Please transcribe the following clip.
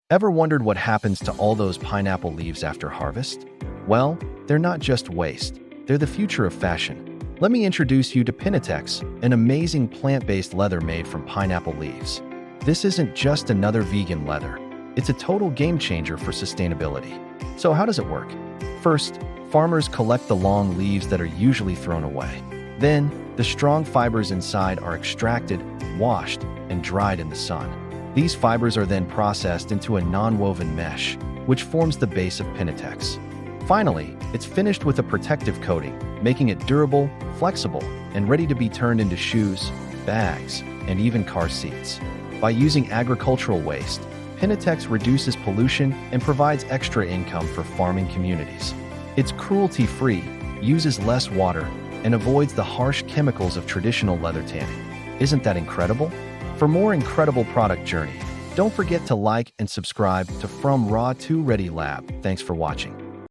Ever wondered what happens to all those pineapple leaves after harvest? Well, they're not just waste, they're the future of fashion. Let me introduce you to Piñatex, an amazing plant-based leather made from pineapple leaves. This isn't just another vegan leather, it's a total game changer for sustainability. So how does it work? First, farmers collect the long leaves that are usually thrown away. Then, the strong fibers inside are extracted, washed, and dried in the sun. These fibers are then processed into a non-woven mesh, which forms the base of Piñatex. Finally, it's finished with a protective coating, making it durable, flexible, and ready to be turned into shoes, bags, and even car seats. By using agricultural waste, Piñatex reduces pollution and provides extra income for farming communities. It's cruelty-free, uses less water, and avoids the harsh chemicals of traditional leather tanning. Isn't that incredible? For more incredible product journey, don't forget to like and subscribe to From Raw to Ready Lab. Thanks for watching.